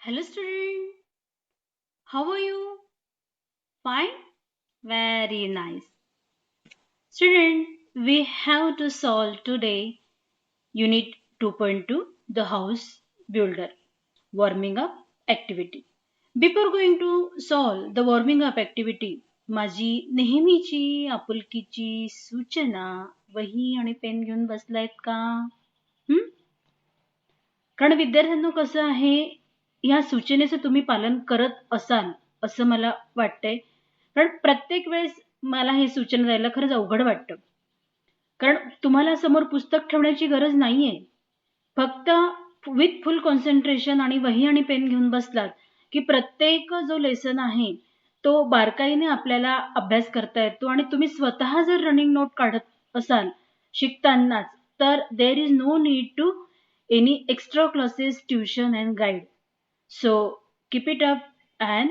Hello student, how are you? Fine? Very nice. Student, we have to solve today Unit 2.2 The House Builder Warming Up Activity. Before going to solve the warming up activity, माझी नेहमीची आपुलकीची सूचना वही आणि pen घेऊन बसलायत का? कारण विद्यार्थ्यांना कसं आहे या सूचनेचं तुम्ही पालन करत असाल असं मला वाटतंय. कारण प्रत्येक वेळेस मला हे सूचना द्यायला खरंच अवघड वाटतं. कारण तुम्हाला समोर पुस्तक ठेवण्याची गरज नाहीये. फक्त विथ फुल कॉन्सन्ट्रेशन आणि वही आणि पेन घेऊन बसलात की प्रत्येक जो लेसन आहे तो बारकाईने आपल्याला अभ्यास करता येतो आणि तुम्ही स्वतः जर रनिंग नोट काढत असाल शिकतानाच तर there is no need to any extra classes, tuition and guide. So keep it up and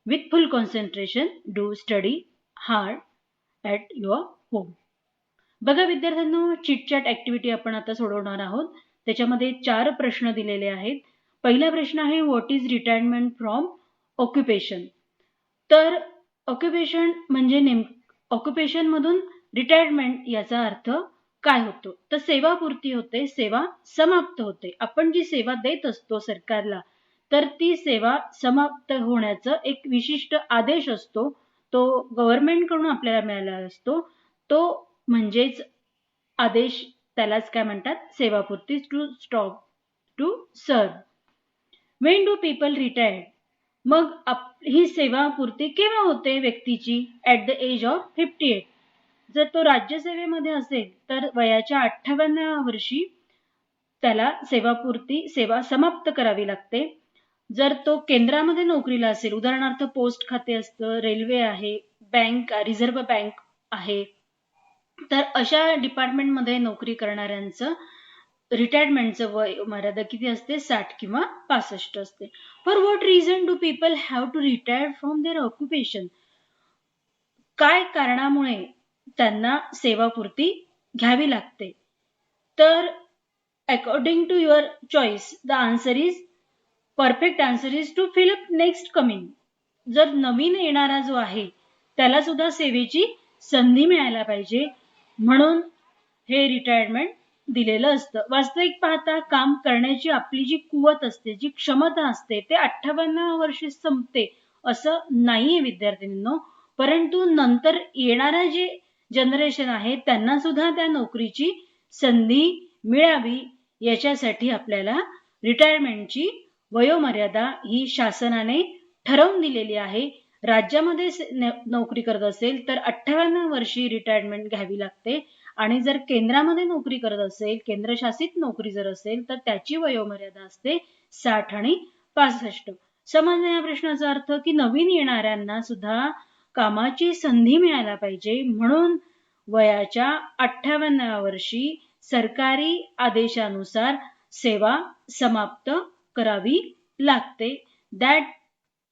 with full concentration do study hard at your home. बघा विद्यार्थ्यांनो चिटचॅट ऍक्टिव्हिटी आपण आता सोडवणार आहोत. त्याच्यामध्ये 4 प्रश्न दिलेले आहेत. पहिला प्रश्न आहे what is retirement from occupation. तर ऑक्युपेशन म्हणजे ऑक्युपेशन मधून रिटायरमेंट याचा अर्थ काय होतो तर सेवापूर्ती होते, सेवा समाप्त होते. आपण जी सेवा देत असतो सरकारला तर ती सेवा समाप्त होण्याचा एक विशिष्ट आदेश असतो, तो गव्हर्नमेंट कडून आपल्याला मिळालेला असतो. तो म्हणजेच आदेश त्यालाच काय म्हणतात, सेवापूर्ती. To stop to serve. When do people retire. मग ही सेवापूर्ती केव्हा होते व्यक्तीची? At the age of 58. जर तो राज्यसेवेमध्ये असेल तर वयाच्या 58व्या वर्षी त्याला सेवा समाप्त करावी लागते. जर तो केंद्रामध्ये नोकरीला असेल, उदाहरणार्थ पोस्ट खाते असतं, रेल्वे आहे, बँक, रिझर्व्ह बँक आहे, तर अशा डिपार्टमेंटमध्ये नोकरी करणाऱ्यांचं रिटायरमेंटचं वय मर्यादा किती असते? 60 किंवा 65 असते. For what reason do people have to retire from their occupation. काय कारणामुळे त्यांना सेवापूर्ती घ्यावी लागते? तर according to your choice the answer is perfect answer is to fill up next coming. जर नवीन येणारा जो आहे त्याला सुद्धा सेवेची संधी मिळायला पाहिजे म्हणून हे रिटायरमेंट दिलेलं असतं. वास्तविक पाहता काम करण्याची आपली जी कुवत असते, जी क्षमता असते ते 58व्या वर्षी संपते असं नाहीये विद्यार्थ्यांनो. परंतु नंतर येणारा जे जनरेशन आहे त्यांना सुद्धा त्या नोकरीची संधी मिळावी याच्यासाठी आपल्याला रिटायरमेंटची वयोमर्यादा ही शासनाने ठरवून दिलेली आहे. राज्यामध्ये नोकरी करत असेल तर 58व्या वर्षी रिटायरमेंट घ्यावी लागते आणि जर केंद्रामध्ये नोकरी करत असेल, केंद्रशासित नोकरी जर असेल तर त्याची वयोमर्यादा असते 60 आणि 65. समजलं या प्रश्नाचा अर्थ? की नवीन येणाऱ्यांना सुद्धा कामाची संधी मिळायला पाहिजे म्हणून वयाच्या 58व्या वर्षी सरकारी आदेशानुसार सेवा समाप्त करावी लागते. That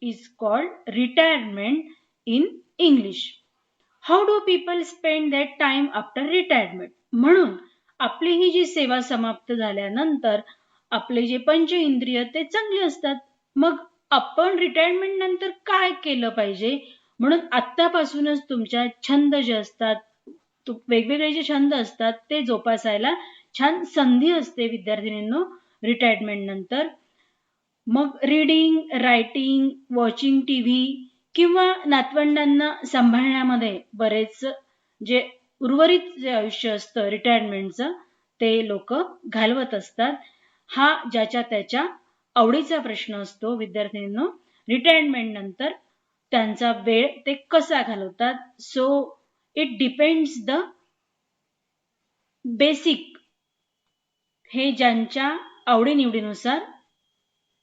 is called retirement in English. How do people spend that time after retirement. म्हणून आपली ही जी सेवा समाप्त झाल्यानंतर आपले जे पंच इंद्रिय ते चांगले असतात. मग आपण रिटायरमेंट नंतर काय केलं पाहिजे? म्हणून आत्तापासूनच तुमच्या छंद जे असतात, वेगवेगळे जे छंद असतात ते जोपासायला छान संधी असते विद्यार्थिनींनो रिटायरमेंट नंतर. मग रीडिंग, रायटिंग, वॉचिंग टीव्ही किंवा नातवंडांना सांभाळण्यामध्ये बरेच जे उर्वरित जे आयुष्य असतं रिटायरमेंटचं ते लोक घालवत असतात. हा ज्याच्या त्याच्या आवडीचा प्रश्न असतो विद्यार्थिनींनो. रिटायरमेंट नंतर त्यांचा वेळ ते कसा घालवतात. So it depends the basic. हे ज्यांच्या आवडीनिवडीनुसार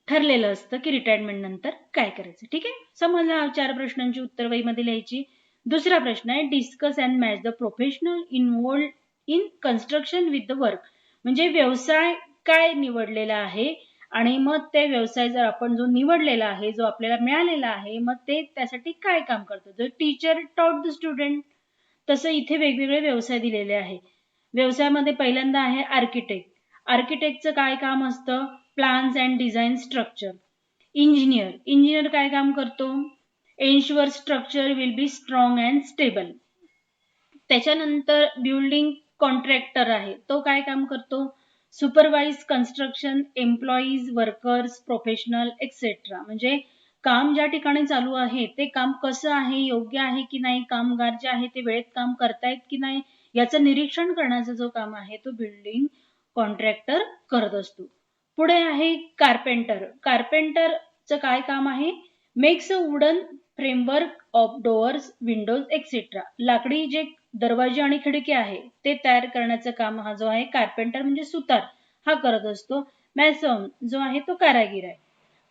ठरलेलं असतं की रिटायरमेंट नंतर काय करायचं. ठीक आहे, समजलं. 4 प्रश्नांची उत्तर वहीमध्ये लिहायची. दुसरा प्रश्न आहे discuss and match the professional involved in construction with the work. म्हणजे व्यवसाय काय निवडलेला आहे आणि मग ते व्यवसाय जर आपण जो निवडलेला आहे, जो आपल्याला मिळालेला आहे, मग ते त्यासाठी काय काम करतो. जर टीचर टॉट द स्टुडंट, तसं इथे वेगवेगळे व्यवसाय दिलेले आहे. व्यवसायामध्ये पहिल्यांदा आहे आर्किटेक्ट. आर्किटेक्टचं काय काम असतं? Plans and design structure. Engineer काय काम करतो? Ensure structure will be strong and stable. त्याच्यानंतर बिल्डिंग कॉन्ट्रॅक्टर आहे, तो काय काम करतो? Supervise construction employees, workers, professional etcetera. म्हणजे काम ज्या ठिकाणी चालू आहे ते काम कसं आहे, योग्य आहे की नाही, कामगार जे आहे ते वेळेत काम करतायत की नाही, याचं निरीक्षण करण्याचा जो काम आहे तो बिल्डिंग कॉन्ट्रॅक्टर करत असतो. पुढे आहे कार्पेंटरचं काय काम आहे? Makes a wooden framework of doors, Windows etcetera. लाकडी जे दरवाजे आणि खिडकी आहे ते तयार करण्याचं काम हा जो आहे कार्पेंटर म्हणजे सुतार हा करत असतो. मॅसन जो आहे तो कारागीर आहे,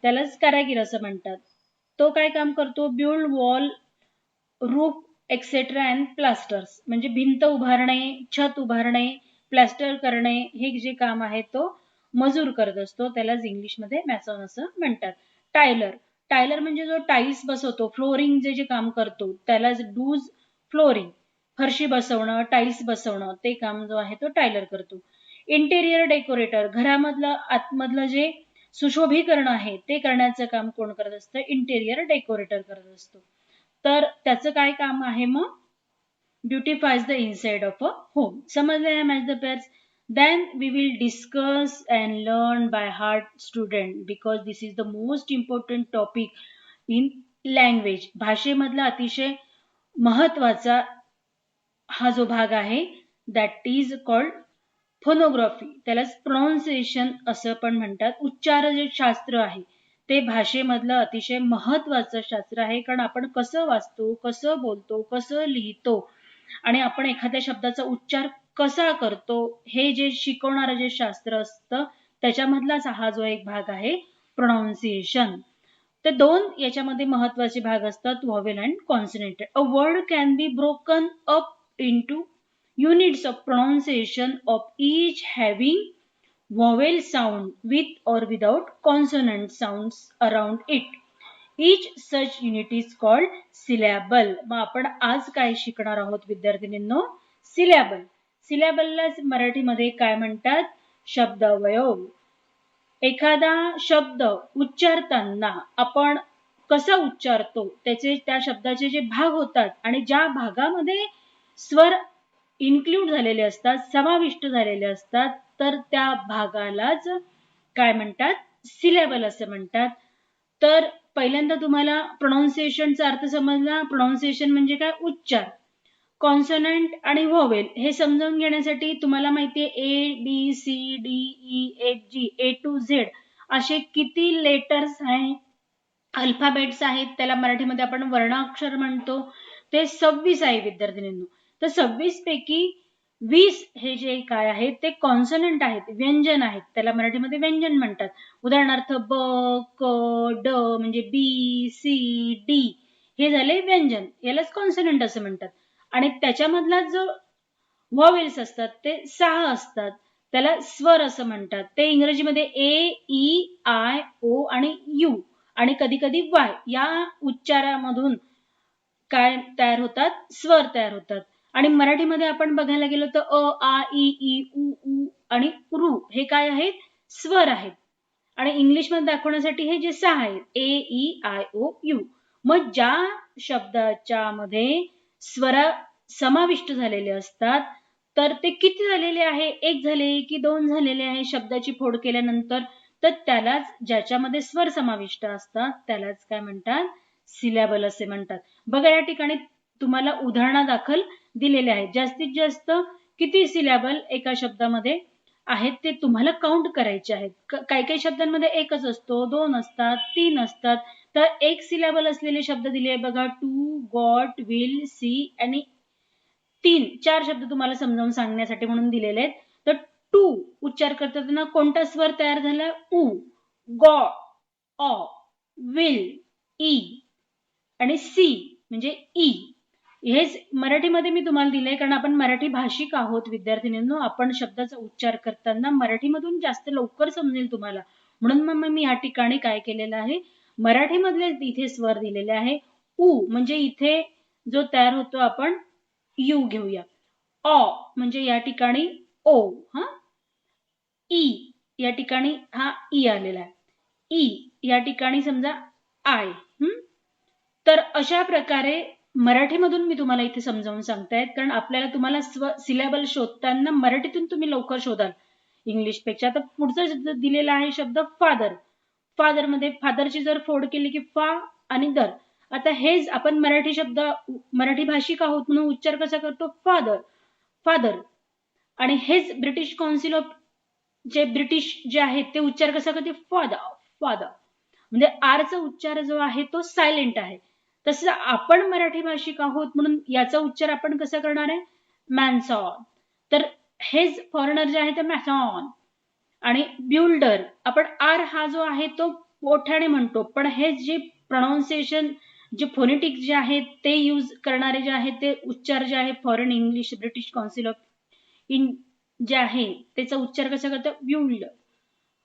त्यालाच कारागीर असं म्हणतात. तो काय काम करतो? Build wall, roof etcetera and plasters. म्हणजे भिंत उभारणे, छत उभारणे, प्लास्टर करणे हे जे काम आहे तो मजूर करत असतो, त्यालाच इंग्लिशमध्ये मॅसन असं म्हणतात. टायलर म्हणजे जो टाईल्स बसवतो, फ्लोरिंग जे काम करतो त्यालाच डूज फ्लोरिंग. फरशी बसवणं, टाईल्स बसवणं ते काम जो आहे तो टायलर करतो. इंटेरियर डेकोरेटर, घरामधलं आतमधलं जे सुशोभीकरण आहे ते करण्याचं काम कोण करत असतं? इंटेरियर डेकोरेटर करत असतो. तर त्याचं काय काम आहे मग? Beautifies the inside of a home. समजलं ना match the pairs? Then we will discuss and learn by heart, student, because this is the most important topic in language. भाषेमधला अतिशय महत्वाचा हा जो भाग आहे that is called फोनोग्राफी. त्यालाच pronunciation असं पण म्हणतात. उच्चार जे शास्त्र आहे ते भाषेमधलं अतिशय महत्वाचं शास्त्र आहे, कारण आपण कसं वाचतो, कसं बोलतो, कसं लिहितो आणि आपण एखाद्या शब्दाचा उच्चार कसा करतो हे जे शिकवणारं जे शास्त्र असतं त्याच्यामधलाच हा जो एक भाग आहे प्रोनाउन्सिएशन. ते दोन याच्यामध्ये महत्वाचे भाग असतात, vowel and consonant. A word can be broken up into units of pronunciation of each having vowel sound with or without consonant sounds around it. Each such unit is called syllable. मग आपण आज काय शिकणार आहोत विद्यार्थिनींनो? Syllable. सिलॅबललाच मराठीमध्ये काय म्हणतात? शब्दावयव. एखादा शब्द उच्चारताना आपण कसा उच्चारतो त्याचे त्या शब्दाचे जे भाग होतात आणि ज्या भागामध्ये स्वर इन्क्लूड झालेले असतात, समाविष्ट झालेले असतात, तर त्या भागालाच काय म्हणतात? सिलॅबल असं म्हणतात. तर पहिल्यांदा तुम्हाला प्रोनाउन्सिएशनचा अर्थ समजला. प्रोनाउन्सिएशन म्हणजे काय? उच्चार. कॉन्सोनंट आणि व्हॉवेल हे समजावून घेण्यासाठी तुम्हाला माहितीये A B C D E F G A to Z असे किती लेटर्स आहेत, अल्फाबेट्स आहेत, त्याला मराठीमध्ये आपण वर्णाक्षर म्हणतो, ते 26 आहे विद्यार्थिनींनो. तर 26 पैकी 20 हे जे काय आहेत ते कॉन्सोनंट आहेत, व्यंजन आहेत, त्याला मराठीमध्ये व्यंजन म्हणतात. उदाहरणार्थ ब, क, ड म्हणजे बी सी डी हे झाले व्यंजन, यालाच कॉन्सोनंट असं म्हणतात. आणि त्याच्यामधला जो व्हॉवेल्स असतात ते 6 असतात, त्याला स्वर असं म्हणतात. ते इंग्रजीमध्ये ए, ई, आय, ओ आणि यू आणि कधी कधी वाय या उच्चारामधून काय तयार होतात? स्वर तयार होतात. आणि मराठीमध्ये आपण बघायला गेलो तर अ, आ, ई, ई, उ, ऊ आणि रू हे काय आहेत? स्वर आहेत. आणि इंग्लिशमध्ये दाखवण्यासाठी हे जे 6 आहेत ए, ई, आय, ओ, यू. मग ज्या शब्दाच्या मध्ये स्वर समाविष्ट झालेले असतात तर ते किती झालेले आहे? 1 झाले की 2 झालेले आहे शब्दाची फोड केल्यानंतर? तर त्यालाच ज्याच्यामध्ये स्वर समाविष्ट असतात त्यालाच काय म्हणतात? सिलॅबल असे म्हणतात. बघा या ठिकाणी तुम्हाला उदाहरणादाखल दिलेले आहेत. जास्तीत जास्त किती सिलॅबल एका शब्दामध्ये आहेत ते तुम्हाला काउंट करायचे आहेत. काही काही शब्दांमध्ये एकच असतो, 2 असतात, 3 असतात. तर एक सिलॅबल असलेले शब्द दिले बघा, टू, गॉट, विल, सी आणि 4 शब्द तुम्हाला समजावून सांगण्यासाठी म्हणून दिलेले आहेत. तर टू उच्चार करताना कोणता स्वर तयार झाला? उ. गॉ, ऑ, विल, ई आणि सी म्हणजे ई. हेच मराठीमध्ये मी तुम्हाला दिलंय कारण आपण मराठी भाषिक आहोत विद्यार्थिनींनो. आपण शब्दाचा उच्चार करताना मराठीमधून जास्त लवकर समजेल तुम्हाला, म्हणून मग मी या ठिकाणी काय केलेलं आहे? मराठीमधले इथे स्वर दिलेले आहे. उ म्हणजे इथे जो तयार होतो आपण यू घेऊया. ऑ म्हणजे या ठिकाणी ओ. हा ई या ठिकाणी हा ई आलेला आहे. ई या ठिकाणी समजा आय. तर अशा प्रकारे मराठीमधून मी तुम्हाला इथे समजावून सांगतायत, कारण आपल्याला तुम्हाला सिलेबल शोधताना मराठीतून तुम्ही लवकर शोधाल इंग्लिशपेक्षा. आता पुढचा शब्द दिलेला आहे शब्द फादर. फादर मध्ये फादरची जर फोड केली की फा आणि दर. आता हेच आपण मराठी भाषिक आहोत म्हणून उच्चार कसा करतो? Father, father. आणि हेच ब्रिटिश काउन्सिल ऑफ ब्रिटिश जे आहेत ते उच्चार कसा करते? Father, father. म्हणजे आरचा उच्चार जो आहे तो सायलेंट आहे. तसं आपण मराठी भाषिक आहोत म्हणून याचा उच्चार आपण कसा करणार आहे? मॅन्सॉन. तर हेच फॉरेनर जे आहे ते मॅथॉन. आणि बिल्डर आपण आर हा जो आहे तो मोठ्याने म्हणतो, पण हे जे प्रोनाउन्सिएशन जे फोनेटिक जे आहेत ते यूज करणारे जे आहेत ते उच्चार जे आहे foreign English British council of जे आहे त्याचा उच्चार कसा करतात? बिल्डर.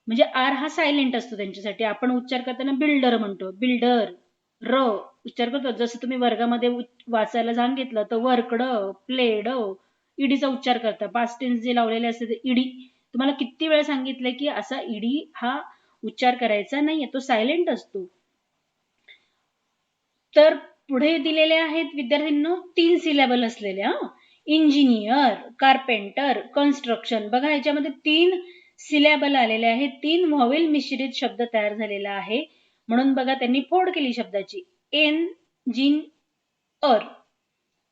म्हणजे आर हा सायलेंट असतो त्यांच्यासाठी. आपण उच्चार करताना बिल्डर म्हणतो, बिल्डर. र उच्चार करतो. जसं तुम्ही वर्गामध्ये वाचायला सांगितलं तर वर्कड, प्लेड, ईडीचा उच्चार करता. पास्ट टेन्स जे लावलेले असते ते ईडी. तुम्हाला किती वेळ सांगितलं की असा ईडी हा उच्चार करायचा नाहीये, तो सायलेंट असतो. तर पुढे दिलेले आहेत विद्यार्थ्यांनो 3 सिलेबल असलेल्या. Engineer, carpenter, construction. बघा याच्यामध्ये 3 सिलेबल आलेले आहेत. 3 व्हॉवेल मिश्रित शब्द तयार झालेला आहे. म्हणून बघा त्यांनी फोड केली शब्दाची. Engineer,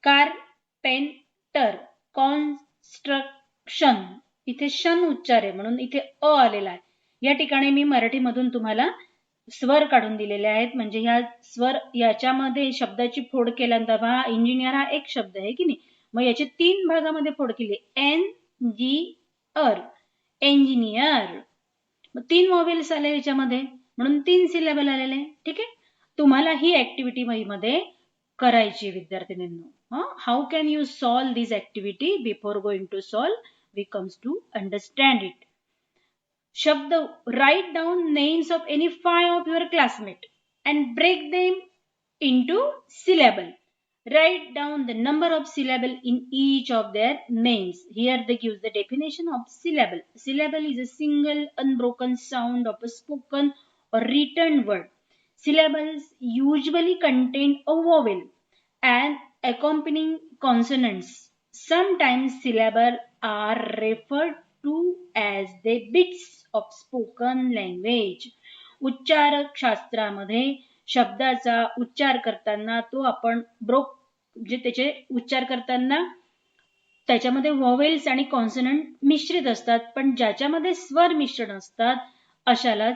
carpenter, construction. इथे शन उच्चार आहे म्हणून इथे अ आलेला आहे. या ठिकाणी मी मराठीमधून तुम्हाला स्वर काढून दिलेले आहेत. म्हणजे ह्या स्वर याच्यामध्ये शब्दाची फोड केल्यानंतर हा इंजिनियर हा एक शब्द आहे की नाही, मग याचे 3 भागामध्ये फोड केली. एन-जी-अर, इंजिनियर. मग 3 व्हॉवेल्स आले याच्यामध्ये म्हणून 3 सिलेबल आलेले. ठीक आहे. तुम्हाला ही ऍक्टिव्हिटी मध्ये करायची विद्यार्थ्यांनो. How can you solve this activity? Before going to solve we comes to understand it. शब्द, write down names of any 5 of your classmates and break them into syllable. Write down the number of syllable in each of their names. Here they give the definition of syllable. Syllable is a single unbroken sound of a spoken or written word. Syllables usually contain a vowel and accompanying consonants. Sometimes syllables are referred to as the bits of spoken language. उच्चारक शास्त्रामध्ये शब्दाचा उच्चार करताना तो आपण त्याचे उच्चार करताना त्याच्यामध्ये व्हॉवेल्स आणि कॉन्सोनंट मिश्रित असतात, पण ज्याच्यामध्ये स्वर मिश्रण असतात अशालाच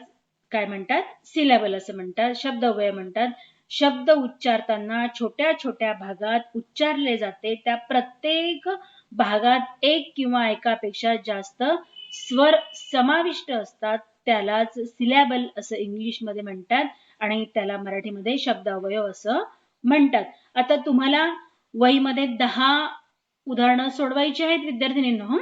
काय म्हणतात? सिलेबल असं म्हणतात, शब्दव्यय म्हणतात. शब्द उच्चारताना छोट्या छोट्या भागात उच्चारले जाते. त्या प्रत्येक भागात एक किंवा एकापेक्षा जास्त स्वर समाविष्ट असतात, त्यालाच सिलेबल असं इंग्लिशमध्ये म्हणतात आणि त्याला मराठीमध्ये शब्दावयव असं म्हणतात. आता तुम्हाला वहीमध्ये 10 उदाहरणं सोडवायची आहेत विद्यार्थिनींनो.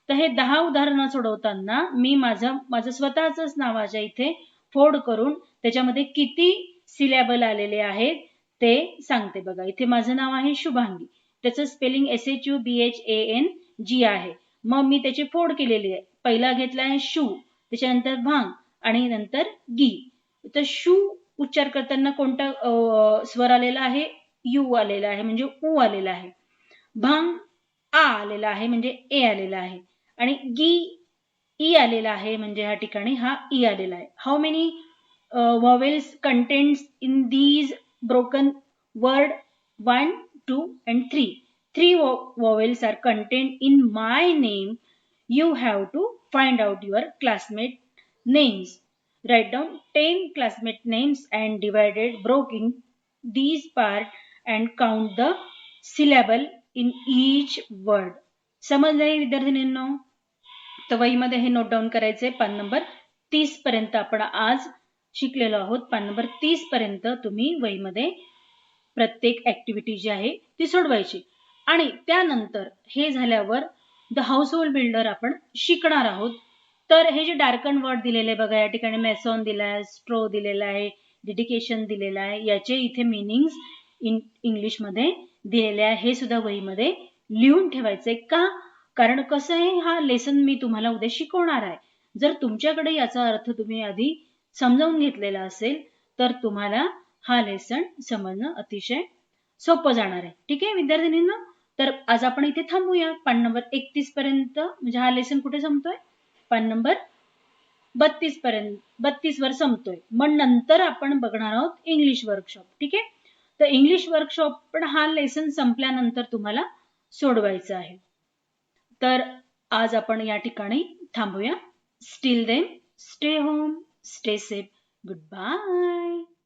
तर हे 10 उदाहरणं सोडवताना मी माझं स्वतःच नावाच्या इथे फोड करून त्याच्यामध्ये किती सिलेबल आलेले आहेत ते सांगते. बघा इथे माझं नाव आहे शुभांगी, त्याचं स्पेलिंग SHUBHANG आहे. मग मी त्याची फोड केलेली आहे. पहिला घेतला आहे शू, त्याच्यानंतर भांग आणि नंतर गी. तर शू उच्चार करताना कोणता स्वर आलेला आहे? यू आलेला आहे म्हणजे उ आलेला आहे. भांग आ आलेला आहे म्हणजे ए आलेला आहे. आणि गी ई आलेला आहे म्हणजे ह्या ठिकाणी हा ई आलेला आहे. How many vowels contains in these broken word? 1, 2 and 3. 3 vowels are contained in my name. You have to find out your classmate names. Write down 10 classmate names and broke in these parts and count the syllable in each word. समजलंय विद्यार्थिनींनो? तर वहीमध्ये हे note down करायचे. पान number 30 पर्यंत आपण आज शिकलेलो आहोत. पान नंबर 30 पर्यंत तुम्ही वहीमध्ये प्रत्येक ऍक्टिव्हिटी जी आहे ती सोडवायची. आणि त्यानंतर हे झाल्यावर द हाऊस होल्ड बिल्डर आपण शिकणार आहोत. तर हे जे डार्कन वर्ड दिलेले बघा, या ठिकाणी मेसॉन दिलाय, स्ट्रो दिलेला आहे, डेडिकेशन दिलेला आहे. याचे इथे मिनिंग्स इंग्लिशमध्ये दिलेले आहे. हे सुद्धा वहीमध्ये लिहून ठेवायचंय. का? कारण कसं आहे, हा लेसन मी तुम्हाला उद्या शिकवणार आहे. जर तुमच्याकडे याचा अर्थ तुम्ही आधी समजावून घेतलेला असेल तर तुम्हाला हा लेसन समजणं अतिशय सोपं जाणार आहे. ठीक आहे विद्यार्थिनींनो, तर आज आपण इथे थांबूया. पान नंबर 31 पर्यंत, म्हणजे हा लेसन कुठे संपतोय? पान नंबर 32 वर संपतोय. मग नंतर आपण बघणार आहोत इंग्लिश वर्कशॉप. ठीक आहे, तर इंग्लिश वर्कशॉप पण हा लेसन संपल्यानंतर तुम्हाला सोडवायचा आहे. तर आज आपण या ठिकाणी थांबूया. Still then stay home, stay safe. Good bye.